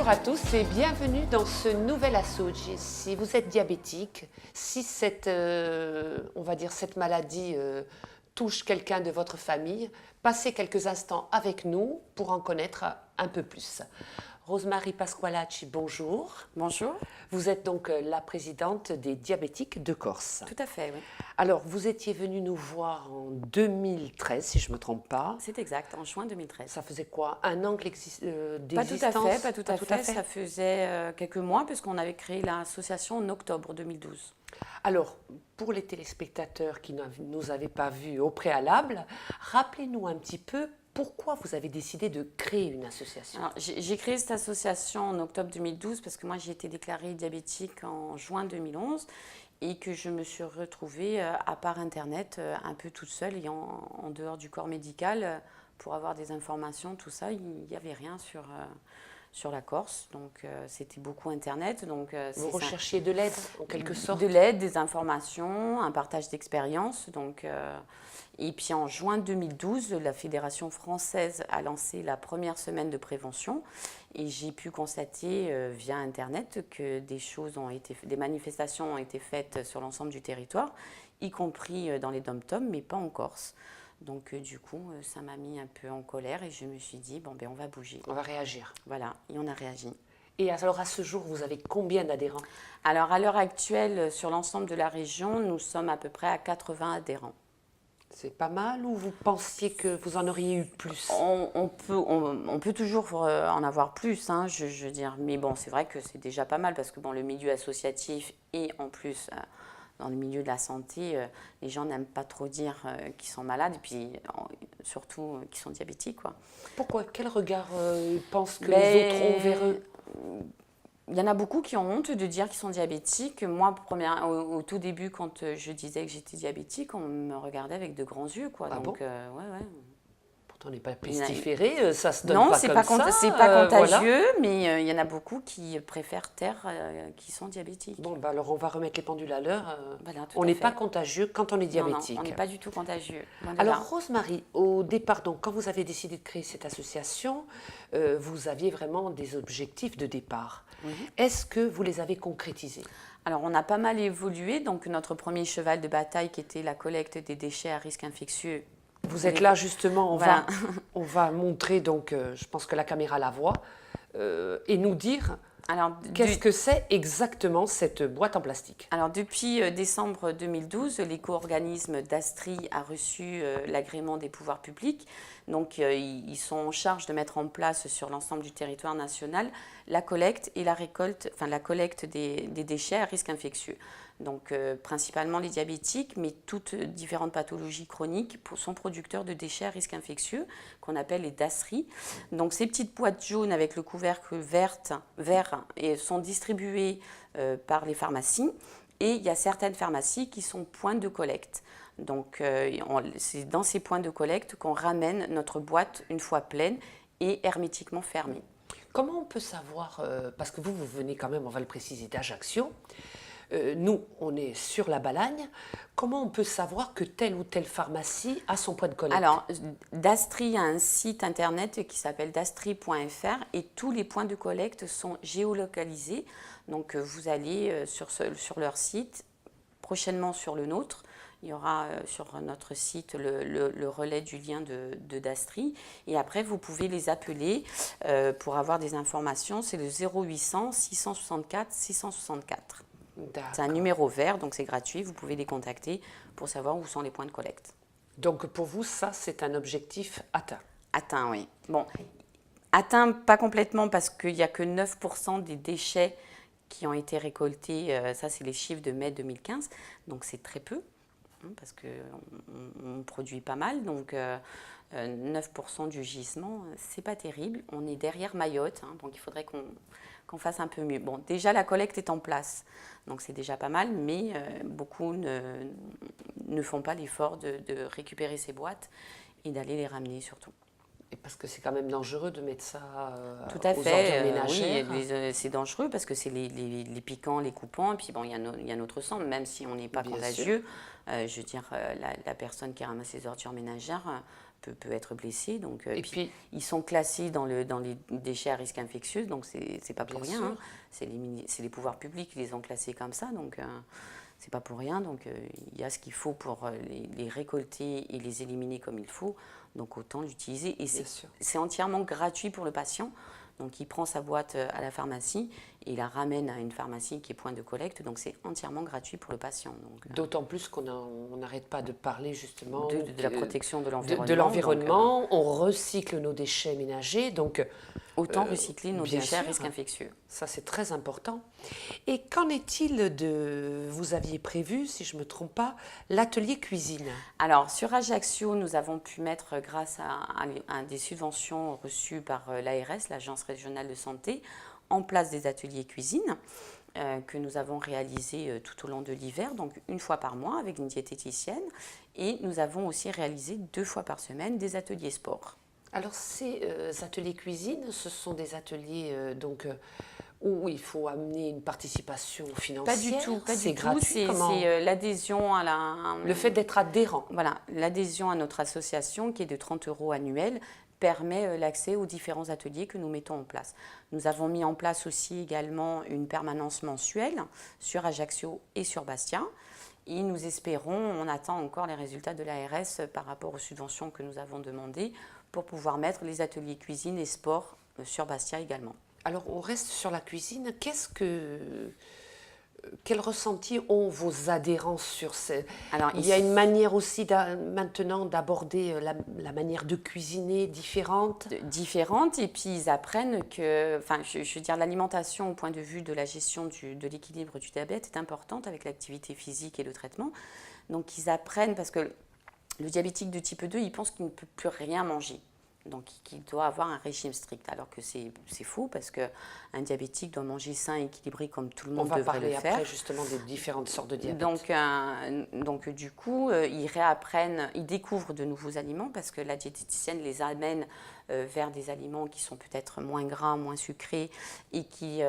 Bonjour à tous et bienvenue dans ce nouvel assaut. Si vous êtes diabétique, si cette, on va dire cette maladie touche quelqu'un de votre famille, passez quelques instants avec nous pour en connaître un peu plus. Rosemarie Pasqualacci, bonjour. Bonjour. Vous êtes donc la présidente des diabétiques de Corse. Tout à fait, oui. Alors, vous étiez venue nous voir en 2013, si je ne me trompe pas. C'est exact, en juin 2013. Ça faisait quoi? Un an d'existence? Pas tout à fait. Ça faisait quelques mois, puisqu'on avait créé l'association en octobre 2012. Alors, pour les téléspectateurs qui ne nous avaient pas vus au préalable, rappelez-nous un petit peu pourquoi vous avez décidé de créer une association. J'ai créé cette association en octobre 2012 parce que moi j'ai été déclarée diabétique en juin 2011 et que je me suis retrouvée à part Internet un peu toute seule et en dehors du corps médical pour avoir des informations, tout ça. Il n'y avait rien sur la Corse, donc c'était beaucoup Internet. Donc, vous recherchiez de l'aide en quelque sorte? De l'aide, des informations, un partage d'expérience. Et puis en juin 2012, la Fédération française a lancé la première semaine de prévention et j'ai pu constater via Internet que des manifestations ont été faites sur l'ensemble du territoire, y compris dans les dom-toms, mais pas en Corse. Donc du coup, ça m'a mis un peu en colère et je me suis dit, bon, ben, on va bouger. On va réagir. Voilà, et on a réagi. Et alors à ce jour, vous avez combien d'adhérents? Alors à l'heure actuelle, sur l'ensemble de la région, nous sommes à peu près à 80 adhérents. C'est pas mal ou vous pensiez que vous en auriez eu plus? On peut toujours en avoir plus, hein, je veux dire. Mais bon, c'est vrai que c'est déjà pas mal parce que bon, le milieu associatif et en plus dans le milieu de la santé, les gens n'aiment pas trop dire qu'ils sont malades et puis surtout qu'ils sont diabétiques, quoi. Pourquoi? Quel regard ils pensent que les autres ont vers eux? Il y en a beaucoup qui ont honte de dire qu'ils sont diabétiques. Moi, au tout début, quand je disais que j'étais diabétique, on me regardait avec de grands yeux, quoi. Ah donc, bon? ouais. Pourtant, on n'est pas pestiféré, ça se donne non, pas c'est comme pas ça. c'est pas contagieux, Voilà. mais il y en a beaucoup qui préfèrent taire qui sont diabétiques. Bon, bah alors on va remettre les pendules à l'heure. Voilà, on n'est pas contagieux quand on est diabétique. Non, on n'est pas du tout contagieux. Alors Rosemarie, au départ, donc, quand vous avez décidé de créer cette association, vous aviez vraiment des objectifs de départ. Est-ce que vous les avez concrétisés? Alors, on a pas mal évolué. Donc, notre premier cheval de bataille, qui était la collecte des déchets à risque infectieux. Vous êtes là, justement, on va montrer, donc, je pense que la caméra la voit, et nous dire qu'est-ce que c'est exactement cette boîte en plastique. Alors, depuis décembre 2012, l'éco-organisme d'Astri a reçu l'agrément des pouvoirs publics. Donc, ils sont en charge de mettre en place sur l'ensemble du territoire national la collecte et la récolte, enfin la collecte des déchets à risque infectieux. Donc, principalement les diabétiques, mais toutes différentes pathologies chroniques sont producteurs de déchets à risque infectieux, qu'on appelle les DASRI. Donc, ces petites boîtes jaunes avec le couvercle vert sont distribuées par les pharmacies. Et il y a certaines pharmacies qui sont points de collecte. Donc, c'est dans ces points de collecte qu'on ramène notre boîte une fois pleine et hermétiquement fermée. Comment on peut savoir, parce que vous venez quand même, on va le préciser, d'Ajaccio, nous, on est sur la Balagne, comment on peut savoir que telle ou telle pharmacie a son point de collecte? Alors, Dastri a un site internet qui s'appelle dastri.fr et tous les points de collecte sont géolocalisés. Donc, vous allez sur leur site, prochainement sur le nôtre. Il y aura sur notre site le relais du lien de Dastri. Et après, vous pouvez les appeler pour avoir des informations. C'est le 0800 664 664. C'est un numéro vert, donc c'est gratuit. Vous pouvez les contacter pour savoir où sont les points de collecte. Donc pour vous, ça, c'est un objectif atteint? Atteint, oui. Bon, atteint pas complètement parce qu'il n'y a que 9% des déchets qui ont été récoltés. Ça, c'est les chiffres de mai 2015. Donc c'est très peu, parce qu'on produit pas mal. Donc 9% du gisement, c'est pas terrible. On est derrière Mayotte, donc il faudrait qu'on fasse un peu mieux. Bon, déjà la collecte est en place, donc c'est déjà pas mal, mais beaucoup ne font pas l'effort de récupérer ces boîtes et d'aller les ramener surtout. Et parce que c'est quand même dangereux de mettre ça tout à aux fait, ordures ménagères. Oui, c'est dangereux parce que c'est les piquants, les coupants, et puis bon, il y a notre sang, même si on n'est pas contagieux. Je veux dire, la personne qui ramasse les ordures ménagères peut être blessé. Donc, Et puis, ils sont classés dans les déchets à risque infectieux, donc c'est pas pour bien rien. sûr. Hein. C'est les pouvoirs publics qui les ont classés comme ça, donc c'est pas pour rien. Donc il y a ce qu'il faut pour les récolter et les éliminer comme il faut, donc autant l'utiliser. Et Bien sûr. c'est entièrement gratuit pour le patient. Donc il prend sa boîte à la pharmacie et il la ramène à une pharmacie qui est point de collecte. Donc c'est entièrement gratuit pour le patient. D'autant plus qu'on n'arrête pas de parler justement de la protection de l'environnement. de l'environnement. On recycle nos déchets ménagers, donc autant recycler nos bien déchets à sûr. risque infectieux. Ça, c'est très important. Et qu'en est-il vous aviez prévu, si je ne me trompe pas, l'atelier cuisine? Alors, sur Ajaccio, nous avons pu mettre, grâce à des subventions reçues par l'ARS, l'Agence régionale de santé, en place des ateliers cuisine que nous avons réalisés tout au long de l'hiver, donc une fois par mois avec une diététicienne. Et nous avons aussi réalisé 2 fois par semaine des ateliers sport. Alors, ces ateliers cuisine, ce sont des ateliers où il faut amener une participation financière. Pas du tout, pas c'est du tout. gratuit. C'est l'adhésion à le fait d'être adhérent. Voilà, l'adhésion à notre association qui est de 30 € annuels permet l'accès aux différents ateliers que nous mettons en place. Nous avons mis en place aussi également une permanence mensuelle sur Ajaccio et sur Bastia. Et nous espérons, on attend encore les résultats de l'ARS par rapport aux subventions que nous avons demandées pour pouvoir mettre les ateliers cuisine et sport sur Bastia également. Alors, on reste sur la cuisine. Quel ressenti ont vos adhérents sur ce... Alors, il y a une manière aussi maintenant d'aborder la manière de cuisiner différente. Différente, et puis ils apprennent que, enfin, je veux dire, l'alimentation au point de vue de la gestion de l'équilibre du diabète est importante avec l'activité physique et le traitement. Donc ils apprennent, parce que le diabétique de type 2, il pense qu'il ne peut plus rien manger. Donc, qu'il doit avoir un régime strict, alors que c'est faux, parce qu'un diabétique doit manger sain et équilibré comme tout le monde devrait le faire. On va parler après justement des différentes sortes de diabète. Donc du coup, ils réapprennent, ils découvrent de nouveaux aliments, parce que la diététicienne les amène vers des aliments qui sont peut-être moins gras, moins sucrés, et qui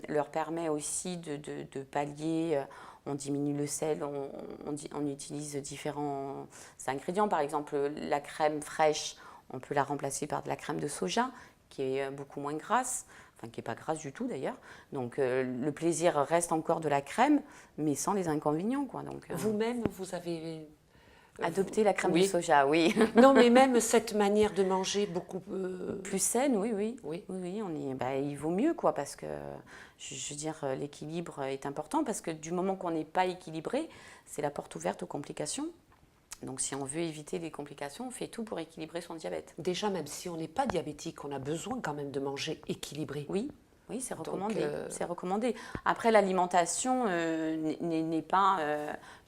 leur permet aussi de pallier... On diminue le sel, on utilise différents ingrédients. Par exemple, la crème fraîche, on peut la remplacer par de la crème de soja, qui est beaucoup moins grasse, enfin qui n'est pas grasse du tout d'ailleurs. Donc le plaisir reste encore de la crème, mais sans les inconvénients, quoi. Donc, vous-même, vous avez... adopté la crème de soja, oui. Non, mais même cette manière de manger beaucoup... Plus saine, oui. Il vaut mieux, quoi, parce que, je veux dire, l'équilibre est important, parce que du moment qu'on n'est pas équilibré, c'est la porte ouverte aux complications. Donc si on veut éviter les complications, on fait tout pour équilibrer son diabète. Déjà, même si on n'est pas diabétique, on a besoin quand même de manger équilibré. Oui, c'est recommandé. C'est recommandé. Après, l'alimentation n'est pas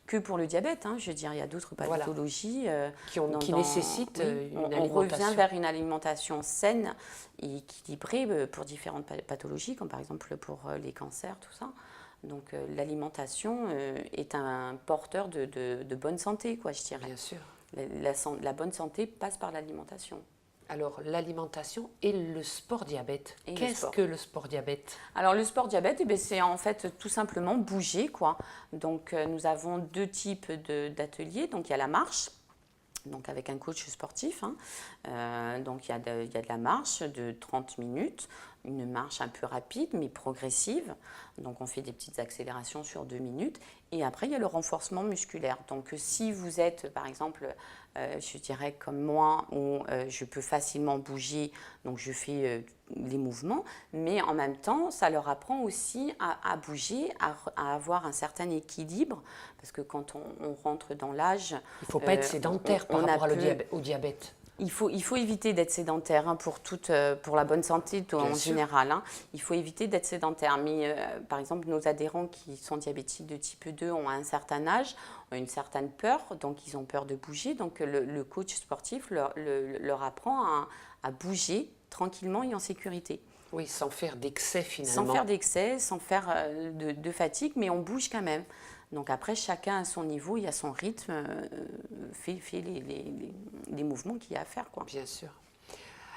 que pour le diabète. Hein. Je veux dire, il y a d'autres pathologies qui nécessitent une alimentation. On revient vers une alimentation saine et équilibrée pour différentes pathologies, comme par exemple pour les cancers, tout ça. Donc l'alimentation est un porteur de bonne santé, quoi, je dirais. Bien sûr. La bonne santé passe par l'alimentation. Alors, l'alimentation et le sport diabète. Qu'est-ce que le sport diabète? Alors, le sport diabète, c'est en fait tout simplement bouger, quoi. Donc, nous avons 2 types d'ateliers. Donc, il y a la marche, donc avec un coach sportif. Hein. Donc, il y a de la marche de 30 minutes, une marche un peu rapide, mais progressive. Donc, on fait des petites accélérations sur 2 minutes. Et après, il y a le renforcement musculaire. Donc, si vous êtes, par exemple, je dirais comme moi, où je peux facilement bouger, donc je fais les mouvements, mais en même temps, ça leur apprend aussi à bouger, à avoir un certain équilibre, parce que quand on rentre dans l'âge... Il ne faut pas être sédentaire par rapport au diabète. Il faut éviter d'être sédentaire, hein, pour la bonne santé en général. Hein. Il faut éviter d'être sédentaire. Mais par exemple, nos adhérents qui sont diabétiques de type 2 ont un certain âge, ont une certaine peur, donc ils ont peur de bouger. Donc le coach sportif leur apprend à bouger tranquillement et en sécurité. Oui, sans faire d'excès finalement. Sans faire d'excès, sans faire de fatigue, mais on bouge quand même. Donc après, chacun à son niveau, il a son rythme, fait les mouvements qu'il y a à faire, quoi. Bien sûr.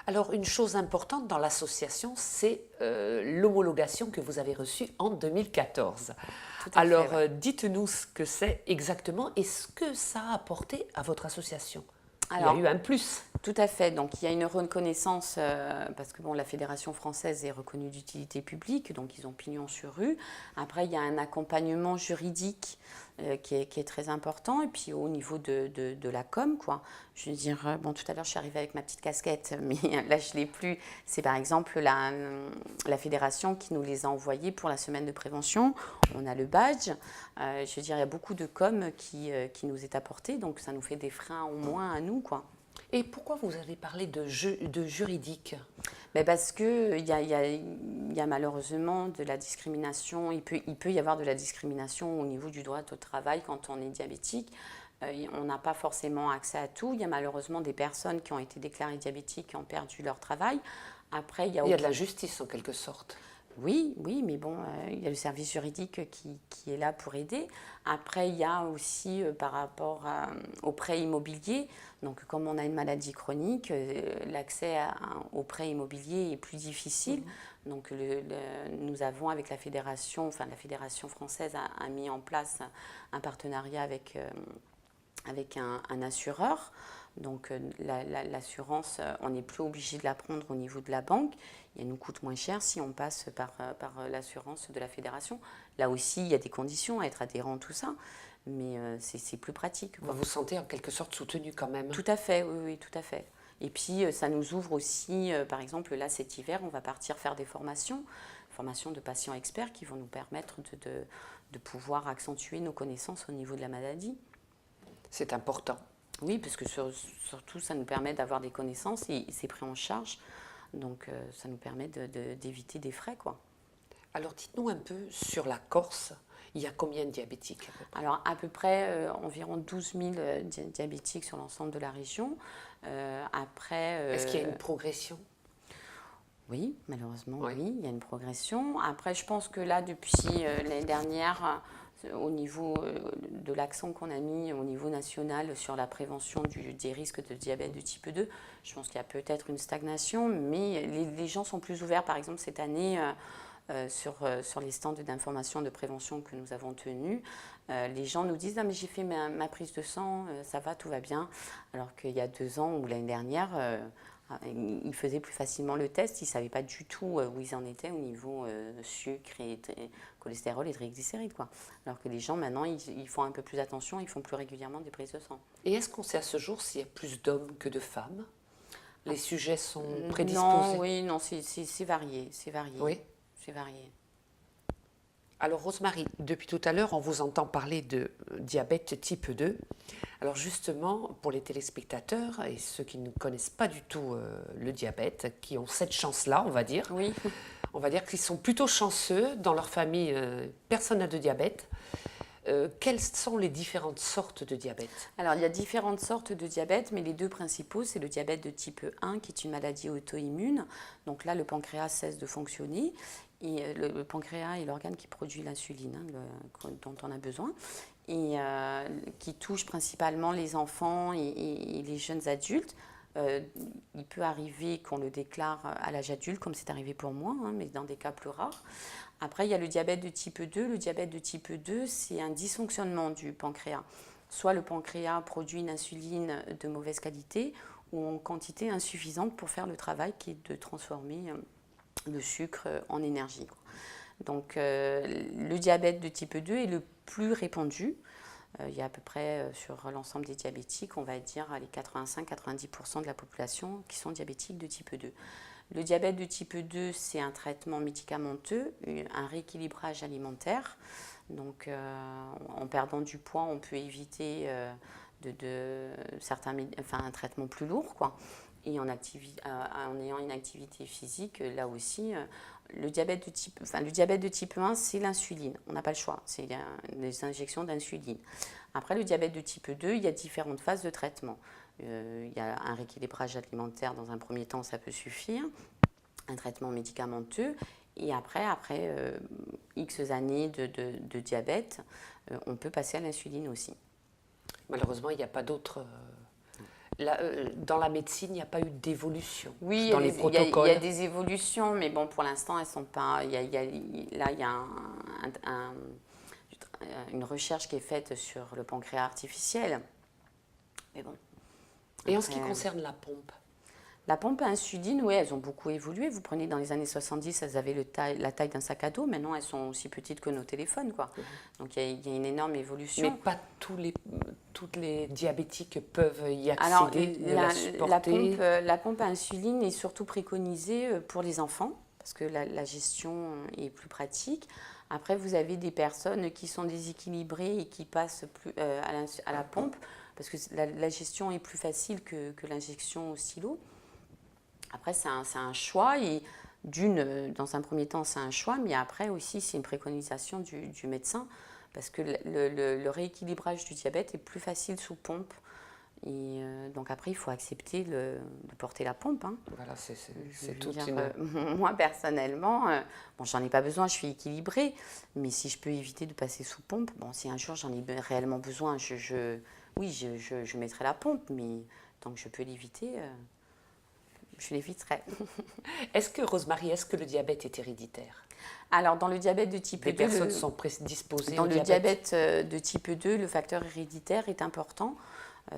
Alors, une chose importante dans l'association, c'est l'homologation que vous avez reçue en 2014. Alors, dites-nous ce que c'est exactement et ce que ça a apporté à votre association. Alors, il y a eu un plus. Tout à fait. Donc, il y a une reconnaissance, parce que bon, la Fédération française est reconnue d'utilité publique, donc ils ont pignon sur rue. Après, il y a un accompagnement juridique qui est très important. Et puis, au niveau de la com, quoi. Je veux dire, bon, tout à l'heure, je suis arrivée avec ma petite casquette, mais là, je ne l'ai plus. C'est par exemple la Fédération qui nous les a envoyés pour la semaine de prévention. On a le badge. Je veux dire, il y a beaucoup de com qui nous est apporté. Donc, ça nous fait des freins au moins à nous, quoi. Et pourquoi vous avez parlé de juridique? Mais parce qu'il y a malheureusement de la discrimination, il peut y avoir de la discrimination au niveau du droit au travail quand on est diabétique. On n'a pas forcément accès à tout. Il y a malheureusement des personnes qui ont été déclarées diabétiques qui ont perdu leur travail. Après, il y a de l'injustice en quelque sorte. Oui, oui, mais bon, il y a le service juridique qui est là pour aider. Après, il y a aussi par rapport au prêt immobilier. Donc, comme on a une maladie chronique, l'accès au prêt immobilier est plus difficile. Donc, nous avons avec la fédération française a mis en place un partenariat avec un assureur. Donc l'assurance, on n'est plus obligé de la prendre au niveau de la banque. Elle nous coûte moins cher si on passe par l'assurance de la fédération. Là aussi, il y a des conditions à être adhérent, tout ça. Mais c'est plus pratique, quoi. Vous vous sentez en quelque sorte soutenu quand même? Tout à fait, oui, oui, tout à fait. Et puis, ça nous ouvre aussi, par exemple, là, cet hiver, on va partir faire des formations de patients experts qui vont nous permettre de pouvoir accentuer nos connaissances au niveau de la maladie. C'est important. Oui, parce que surtout, ça nous permet d'avoir des connaissances et c'est pris en charge. Donc, ça nous permet d'éviter des frais, quoi. Alors, dites-nous un peu sur la Corse. Il y a combien de diabétiques? Alors, à peu près environ 12 000 diabétiques sur l'ensemble de la région. Est-ce qu'il y a une progression? Oui, malheureusement, oui, il y a une progression. Après, je pense que là, depuis l'année dernière, au niveau de l'accent qu'on a mis au niveau national sur la prévention des risques de diabète de type 2, je pense qu'il y a peut-être une stagnation, mais les gens sont plus ouverts. Par exemple, cette année, sur les stands d'information de prévention que nous avons tenus, les gens nous disent « Ah, mais j'ai fait ma prise de sang, ça va, tout va bien ». Alors qu'il y a 2 ans ou l'année dernière, ils faisaient plus facilement le test, ils ne savaient pas du tout où ils en étaient au niveau sucre et cholestérol et triglycérides, quoi. Alors que les gens maintenant, ils font un peu plus attention, ils font plus régulièrement des prises de sang. Et est-ce qu'on sait à ce jour s'il y a plus d'hommes que de femmes? Les sujets sont prédisposés? Non, oui, non, c'est varié, c'est varié. Oui. C'est varié. Alors Rosemary, depuis tout à l'heure, on vous entend parler de diabète type 2. Alors justement, pour les téléspectateurs et ceux qui ne connaissent pas du tout le diabète, qui ont cette chance-là, on va dire, oui. On va dire qu'ils sont plutôt chanceux, dans leur famille, personne n'a de diabète. Quelles sont les différentes sortes de diabète? Alors, il y a différentes sortes de diabète, mais les 2 principaux, c'est le diabète de type 1, qui est une maladie auto-immune. Donc là, le pancréas cesse de fonctionner. Et le pancréas est l'organe qui produit l'insuline, dont on a besoin, et qui touche principalement les enfants et les jeunes adultes. Il peut arriver qu'on le déclare à l'âge adulte, comme c'est arrivé pour moi, mais dans des cas plus rares. Après, il y a le diabète de type 2. Le diabète de type 2, c'est un dysfonctionnement du pancréas. Soit le pancréas produit une insuline de mauvaise qualité ou en quantité insuffisante pour faire le travail qui est de transformer le sucre en énergie. Donc, le diabète de type 2 est le plus répandu. Il y a à peu près sur l'ensemble des diabétiques, on va dire les 85-90% de la population qui sont diabétiques de type 2. Le diabète de type 2, c'est un traitement médicamenteux, un rééquilibrage alimentaire. Donc, en perdant du poids, on peut éviter un traitement plus lourd, quoi. Et en ayant une activité physique, là aussi, le diabète de type 1, c'est l'insuline. On n'a pas le choix, c'est des injections d'insuline. Après, le diabète de type 2, il y a différentes phases de traitement. Il y a un rééquilibrage alimentaire dans un premier temps, ça peut suffire, un traitement médicamenteux, et après X années de diabète, on peut passer à l'insuline aussi. Malheureusement, il n'y a pas d'autre... dans la médecine, il n'y a pas eu d'évolution. Oui, dans les protocoles. Il y a des évolutions, mais bon, pour l'instant, elles sont pas. Il y a une recherche qui est faite sur le pancréas artificiel. Mais bon, Et en ce qui Après, concerne la pompe? la pompe à insuline, oui, elles ont beaucoup évolué. Vous prenez dans les années 70, elles avaient la taille d'un sac à dos. Maintenant, elles sont aussi petites que nos téléphones, quoi. Donc, il y a une énorme Mais évolution. pas toutes les diabétiques peuvent y Alors, accéder, ne la supporter. la pompe à insuline est surtout préconisée pour les enfants, parce que la gestion est plus pratique. Après, vous avez des personnes qui sont déséquilibrées et qui passent plus, à la pompe, parce que la gestion est plus facile que l'injection au stylo. Après, c'est un choix. Et dans un premier temps, c'est un choix, mais après aussi, c'est une préconisation du médecin, parce que le rééquilibrage du diabète est plus facile sous pompe. Et donc après, il faut accepter de porter la pompe. Hein. Voilà, c'est Je veux toute dire, une... moi, personnellement, bon, j'en ai pas besoin, je suis équilibrée, mais si je peux éviter de passer sous pompe, bon, si un jour j'en ai réellement besoin, oui, je mettrai la pompe, mais tant que je peux l'éviter, je l'éviterai. Est-ce que le diabète est héréditaire? Alors, dans le diabète de type Des 2, personnes sont prédisposées dans au le diabète? diabète de type 2, le facteur héréditaire est important,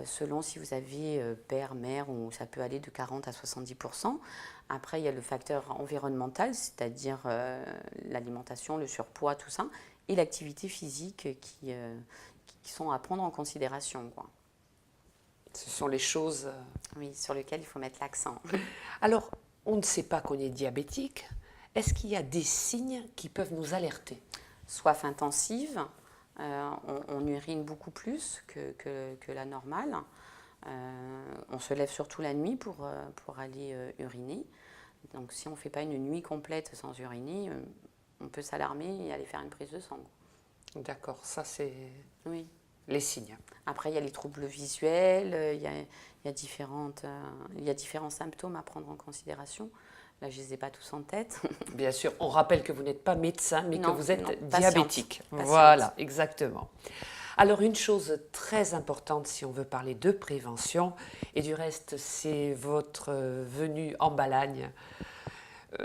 selon si vous avez père, mère, ou ça peut aller de 40 à 70%. Après, il y a le facteur environnemental, c'est-à-dire l'alimentation, le surpoids, tout ça, et l'activité physique qui sont à prendre en considération, quoi. Ce sont les choses... Oui, sur lesquelles il faut mettre l'accent. Alors, on ne sait pas qu'on est diabétique. Est-ce qu'il y a des signes qui peuvent nous alerter? Soif intensive, on urine beaucoup plus que la normale. On se lève surtout la nuit pour aller uriner. Donc si on ne fait pas une nuit complète sans uriner, on peut s'alarmer et aller faire une prise de sang. D'accord, ça c'est Oui. les signes. Après, il y a les troubles visuels, il y a différents symptômes à prendre en considération. Là, je ne les ai pas tous en tête. Bien sûr, on rappelle que vous n'êtes pas médecin, mais Non, que vous êtes non, diabétique. patiente. Voilà, exactement. Alors, une chose très importante si on veut parler de prévention, et du reste, c'est votre venue en Balagne,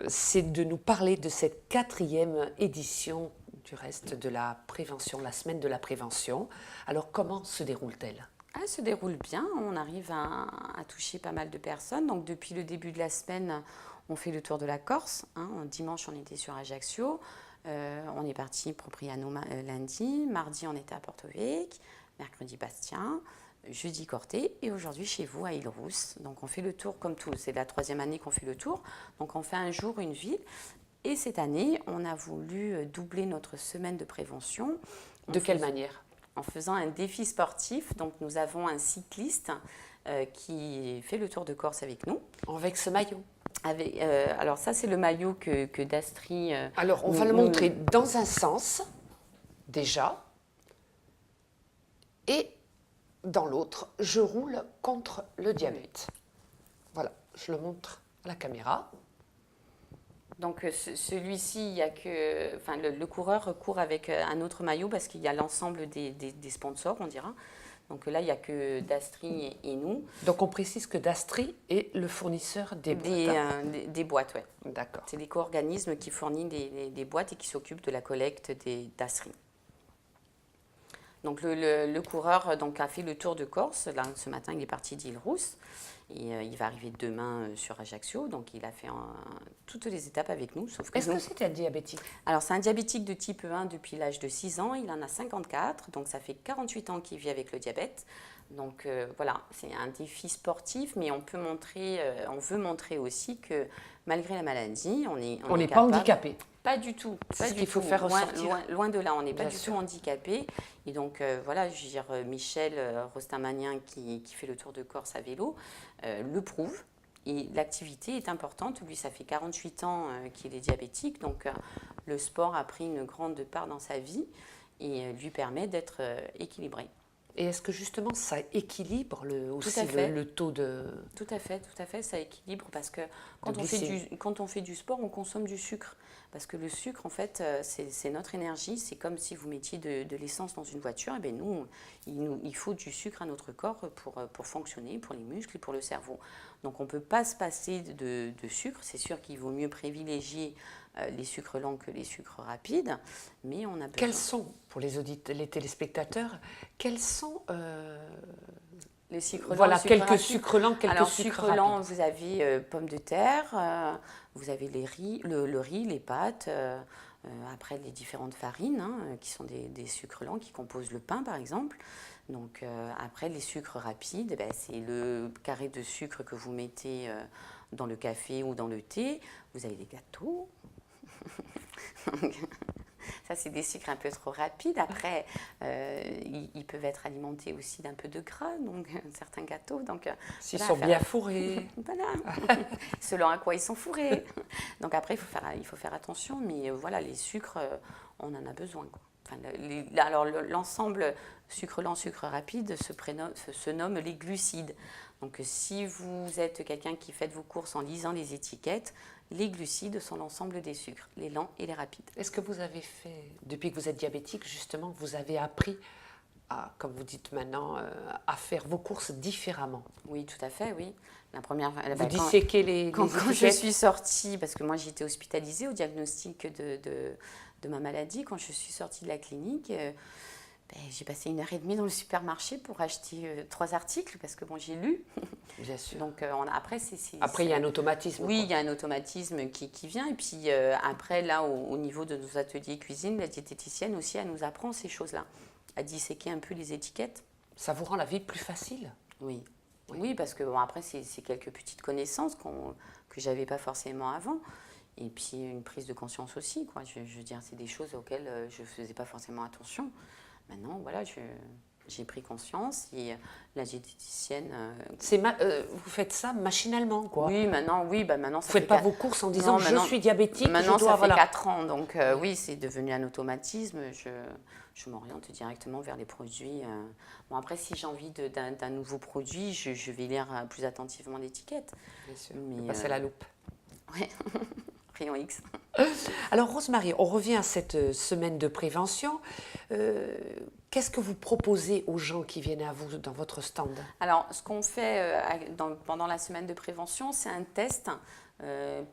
c'est de nous parler de cette 4e édition du reste de la prévention, la semaine de la prévention. Alors, comment se déroule-t-elle? Elle se déroule bien, on arrive à toucher pas mal de personnes. Donc depuis le début de la semaine, on fait le tour de la Corse. Hein. Dimanche, on était sur Ajaccio. On est parti Propriano lundi. Mardi, on était à Porto Vecchio. Mercredi, Bastia. Jeudi, Corté. Et aujourd'hui, chez vous, à Île-Rousse. Donc on fait le tour comme tout. C'est la 3e année qu'on fait le tour. Donc on fait un jour, une ville. Et cette année, on a voulu doubler notre semaine de prévention. De quelle manière? En faisant un défi sportif. Donc nous avons un cycliste qui fait le Tour de Corse avec nous. Avec ce maillot? Alors ça, c'est le maillot que Dastri... Alors on va le montrer dans un sens, déjà, et dans l'autre, je roule contre le diabète. Voilà, je le montre à la caméra. Donc celui-ci, il y a que, enfin, le coureur court avec un autre maillot parce qu'il y a l'ensemble des sponsors, on dira. Donc là, il n'y a que Dastri et nous. Donc on précise que Dastri est le fournisseur des boîtes. Des boîtes, oui. D'accord. C'est l'éco-organisme qui fournit des boîtes et qui s'occupe de la collecte des Dastri. Donc le coureur donc, a fait le tour de Corse. Là, ce matin, il est parti d'Île-Rousse. Et il va arriver demain sur Ajaccio. Donc il a fait toutes les étapes avec nous. Est-ce que c'est un diabétique? Alors c'est un diabétique de type 1 depuis l'âge de 6 ans. Il en a 54. Donc ça fait 48 ans qu'il vit avec le diabète. Donc voilà, c'est un défi sportif. Mais on veut montrer aussi que malgré la maladie, on n'est pas handicapé. Pas du tout. C'est ce qu'il faut faire ressortir. Loin de là, on n'est pas du sûr. tout handicapé. Et donc, voilà, je veux dire, Michel Rostamanien, qui fait le Tour de Corse à vélo, le prouve. Et l'activité est importante. Lui, ça fait 48 ans qu'il est diabétique. Donc, le sport a pris une grande part dans sa vie et lui permet d'être équilibré. Et est-ce que justement ça équilibre aussi le taux de... Tout à fait, ça équilibre parce que quand on fait du sport, on consomme du sucre. Parce que le sucre, en fait, c'est notre énergie. C'est comme si vous mettiez de l'essence dans une voiture. Et bien nous, il faut du sucre à notre corps pour fonctionner, pour les muscles et pour le cerveau. Donc on ne peut pas se passer de sucre. C'est sûr qu'il vaut mieux privilégier les sucres lents que les sucres rapides, mais on a besoin... Quels sont, pour les téléspectateurs, quels sont Les sucres lents, Voilà, les sucres quelques rapides. sucres lents, quelques Alors, sucres sucre lent, rapides. vous avez pommes de terre, vous avez le riz, les pâtes, après les différentes farines, hein, qui sont des sucres lents qui composent le pain, par exemple. Donc, après, les sucres rapides, ben, c'est le carré de sucre que vous mettez dans le café ou dans le thé. Vous avez des gâteaux. Ça, c'est des sucres un peu trop rapides. Après, ils peuvent être alimentés aussi d'un peu de gras, donc certains gâteaux. Donc, S'ils voilà, sont bien fourrés. voilà, selon à quoi ils sont fourrés. Donc après, il faut faire attention, mais voilà, les sucres, on en a besoin, quoi. Enfin, alors l'ensemble sucre lent, sucre rapide se nomme les glucides. Donc si vous êtes quelqu'un qui fait vos courses en lisant les étiquettes, les glucides sont l'ensemble des sucres, les lents et les rapides. Est-ce que vous avez fait, depuis que vous êtes diabétique, justement, vous avez appris à, comme vous dites maintenant, à faire vos courses différemment? Oui, tout à fait, oui. La première, Vous disséquez les quand je étiquettes? suis sortie, parce que moi j'étais hospitalisée au diagnostic de ma maladie, quand je suis sortie de la clinique, j'ai passé 1 heure et demie dans le supermarché pour acheter 3 articles, parce que bon, j'ai lu. Bien sûr. Donc après, Après, il y a un automatisme. oui, quoi. il y a un automatisme qui vient. Et puis après, là, au niveau de nos ateliers cuisine, la diététicienne aussi, elle nous apprend ces choses-là, à disséquer un peu les étiquettes. Ça vous rend la vie plus facile? Oui. Oui, parce que bon, après, c'est quelques petites connaissances que je n'avais pas forcément avant. Et puis une prise de conscience aussi, quoi. Je veux dire, c'est des choses auxquelles je ne faisais pas forcément attention. Maintenant, voilà, j'ai pris conscience et la diététicienne. Vous faites ça machinalement, quoi. Oui, maintenant, Vous ça ne fait faites pas vos courses en disant Non, je maintenant- suis diabétique, Maintenant, je dois. ça fait Voilà. 4 ans, donc oui, c'est devenu un automatisme. Je m'oriente directement vers les produits. Bon, après, si j'ai envie d'un nouveau produit, je vais lire plus attentivement l'étiquette. Bien sûr. Mais, Passer la loupe. Ouais. Rayon X. Alors, Rosemary, on revient à cette semaine de prévention. Qu'est-ce que vous proposez aux gens qui viennent à vous dans votre stand? Alors, ce qu'on fait pendant la semaine de prévention, c'est un test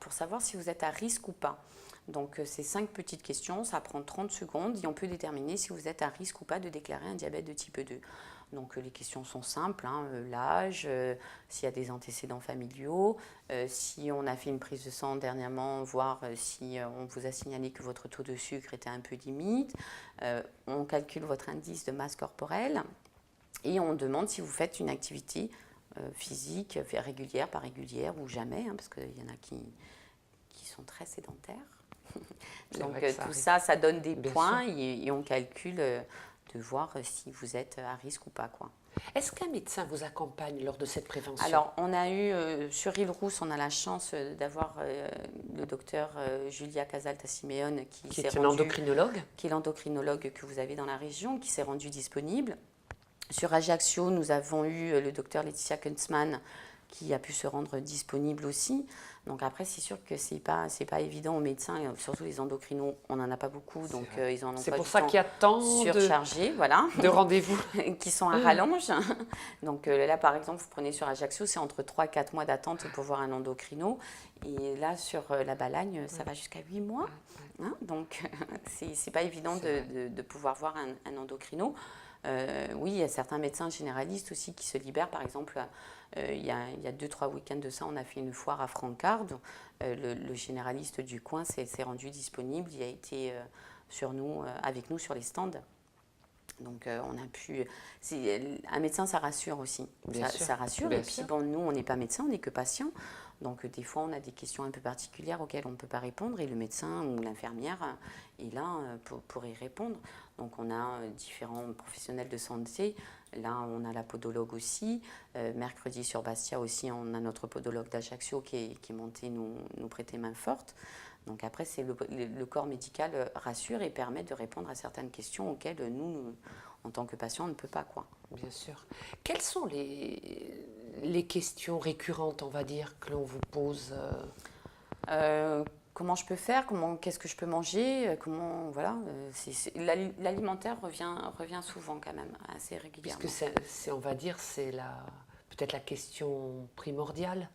pour savoir si vous êtes à risque ou pas. Donc, c'est 5 petites questions, ça prend 30 secondes et on peut déterminer si vous êtes à risque ou pas de déclarer un diabète de type 2. Donc, les questions sont simples, hein, l'âge, s'il y a des antécédents familiaux, si on a fait une prise de sang dernièrement, voir si on vous a signalé que votre taux de sucre était un peu limite. On calcule votre indice de masse corporelle et on demande si vous faites une activité physique régulière, pas régulière ou jamais, hein, parce qu'il y en a qui sont très sédentaires. Donc tout ça, ça donne des points et on calcule de voir si vous êtes à risque ou pas, quoi. Est-ce qu'un médecin vous accompagne lors de cette prévention? Alors, on a eu, sur Île-Rousse, on a la chance d'avoir le docteur Julia Casalta-Simeone qui est un endocrinologue. Qui est l'endocrinologue que vous avez dans la région, qui s'est rendu disponible. Sur Ajaccio, nous avons eu le docteur Laetitia Kunzmann, qui a pu se rendre disponible aussi. Donc après, c'est sûr que c'est pas évident aux médecins, et surtout les endocrinos, on n'en a pas beaucoup, donc ils en ont pas. C'est pour ça qu'il y a tant surchargés, voilà, de rendez-vous qui sont à rallonge. Donc là, par exemple, vous prenez sur Ajaccio, c'est entre 3 et 4 mois d'attente pour voir un endocrino. Et là, sur la Balagne, ça va jusqu'à 8 mois. Hein, donc, c'est pas évident de pouvoir voir un endocrino. Oui, il y a certains médecins généralistes aussi qui se libèrent. Par exemple, il y a 2-3 week-ends de ça, on a fait une foire à Francard. Le généraliste du coin s'est rendu disponible. Il a été avec nous sur les stands. Donc, on a pu. Un médecin, ça rassure aussi. Ça rassure. Bien et puis, sûr. bon, nous, on n'est pas médecin, on n'est que patient. Donc, des fois, on a des questions un peu particulières auxquelles on ne peut pas répondre. Et le médecin ou l'infirmière est là pour y répondre. Donc, on a différents professionnels de santé. Là, on a la podologue aussi. Mercredi, sur Bastia aussi, on a notre podologue d'Ajaccio qui est monté nous prêter main forte. Donc après, le corps médical rassure et permet de répondre à certaines questions auxquelles nous, en tant que patients, on ne peut pas, quoi. Bien sûr. Quelles sont les questions récurrentes, on va dire, que l'on vous pose? Comment je peux faire? Qu'est-ce que je peux manger? Voilà. L'alimentaire revient souvent quand même, assez régulièrement. Puisque on va dire, c'est peut-être la question primordiale.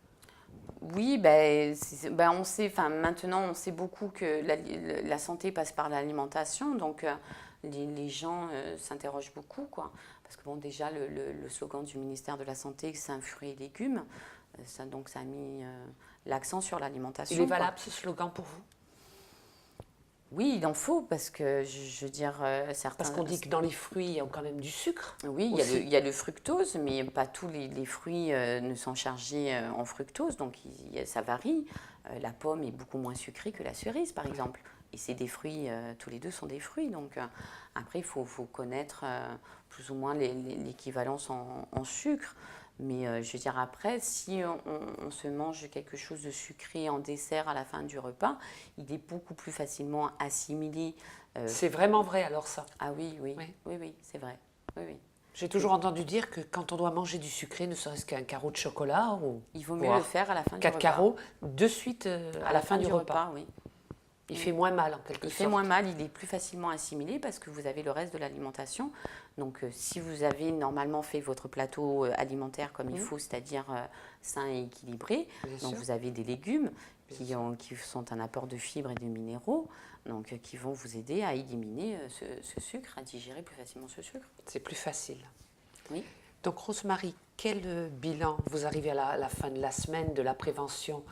Oui, on sait, maintenant on sait beaucoup que la santé passe par l'alimentation, donc les gens s'interrogent beaucoup, quoi. Parce que bon, déjà, le slogan du ministère de la Santé, c'est un fruit et légumes. Donc ça a mis l'accent sur l'alimentation. Il est valable ce slogan pour vous? Oui, il en faut, parce que je veux dire, certains... Parce qu'on dit que dans les fruits, il y a quand même du sucre. Oui, il y a le fructose, mais pas tous les fruits ne sont chargés en fructose, donc ça varie. La pomme est beaucoup moins sucrée que la cerise, par exemple. Et c'est des fruits, tous les deux sont des fruits. Donc après, il faut connaître plus ou moins l'équivalence en sucre. Mais je veux dire, après, si on se mange quelque chose de sucré en dessert à la fin du repas, il est beaucoup plus facilement assimilé. C'est vraiment vrai alors ça? Ah oui, c'est vrai. Oui, oui. J'ai toujours entendu dire que quand on doit manger du sucré, ne serait-ce qu'un carreau de chocolat, ou il vaut mieux le faire à la fin du repas. 4 carreaux, de suite à la fin du repas. Oui. Il fait moins mal en quelque sorte. Il fait moins mal, il est plus facilement assimilé parce que vous avez le reste de l'alimentation. Donc si vous avez normalement fait votre plateau alimentaire comme il faut, c'est-à-dire sain et équilibré, donc vous avez des légumes qui sont un apport de fibres et de minéraux, donc qui vont vous aider à éliminer ce sucre, à digérer plus facilement ce sucre. C'est plus facile. Oui. Donc Rosemarie, quel bilan vous arrivez à la fin de la semaine de la prévention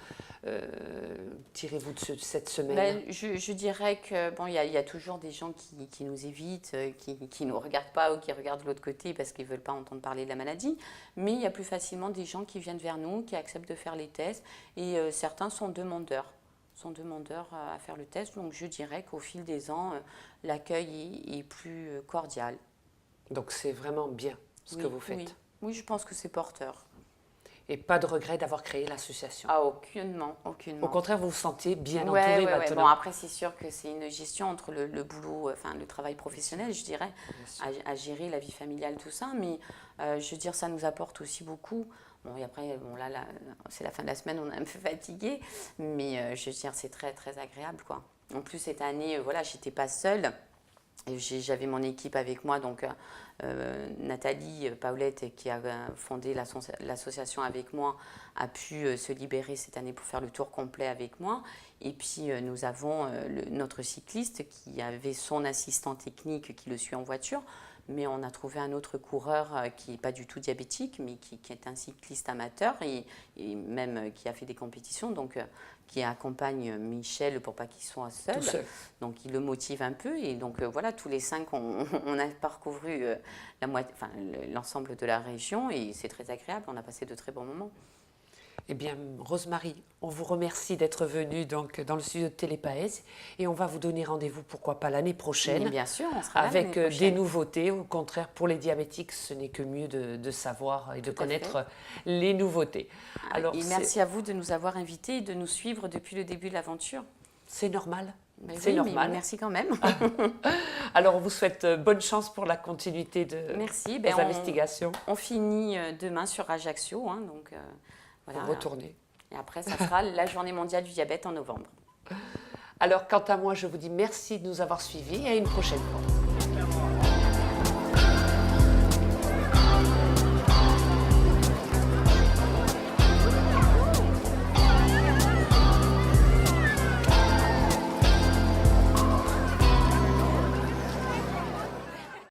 tirez-vous de cette semaine? Je dirais que bon, il y a toujours des gens qui nous évitent, qui ne nous regardent pas ou qui regardent de l'autre côté parce qu'ils ne veulent pas entendre parler de la maladie. Mais il y a plus facilement des gens qui viennent vers nous, qui acceptent de faire les tests. Et certains sont demandeurs à faire le test. Donc je dirais qu'au fil des ans, l'accueil est plus cordial. Donc c'est vraiment bien ce que vous faites. Oui, je pense que c'est porteur. Et pas de regret d'avoir créé l'association? Ah, aucunement. Au contraire, vous vous sentez bien entouré maintenant? Bon, après, c'est sûr que c'est une gestion entre le boulot, enfin le travail professionnel, je dirais, à gérer la vie familiale, tout ça. Mais je veux dire, ça nous apporte aussi beaucoup. Bon, et après, bon, là c'est la fin de la semaine, on est un peu fatigué. Mais je veux dire, c'est très, très agréable, quoi. En plus, cette année, voilà, j'étais pas seule. J'avais mon équipe avec moi, donc Nathalie Paulette, qui a fondé l'association avec moi, a pu se libérer cette année pour faire le tour complet avec moi. Et puis nous avons notre cycliste qui avait son assistant technique qui le suit en voiture. Mais on a trouvé un autre coureur qui n'est pas du tout diabétique, mais qui est un cycliste amateur et même qui a fait des compétitions, donc qui accompagne Michel pour pas qu'il soit seul. Tout seul. Donc il le motive un peu et donc voilà, tous les 5 on a parcouru l'ensemble de la région et c'est très agréable, on a passé de très bons moments. Eh bien, Rosemarie, on vous remercie d'être venue donc, dans le studio de Télépaèse et on va vous donner rendez-vous, pourquoi pas l'année prochaine. Mais bien sûr, on sera là avec l'année prochaine. des nouveautés. Au contraire, pour les diabétiques, ce n'est que mieux de savoir et de connaître les nouveautés. Alors, et merci à vous de nous avoir invités et de nous suivre depuis le début de l'aventure. C'est normal. C'est normal. Mais merci quand même. Alors, on vous souhaite bonne chance pour la continuité de vos investigations. On finit demain sur Ajaccio, hein, donc... Voilà. Vous retournez. Et après, ça sera la journée mondiale du diabète en novembre. Alors, quant à moi, je vous dis merci de nous avoir suivis et à une prochaine fois.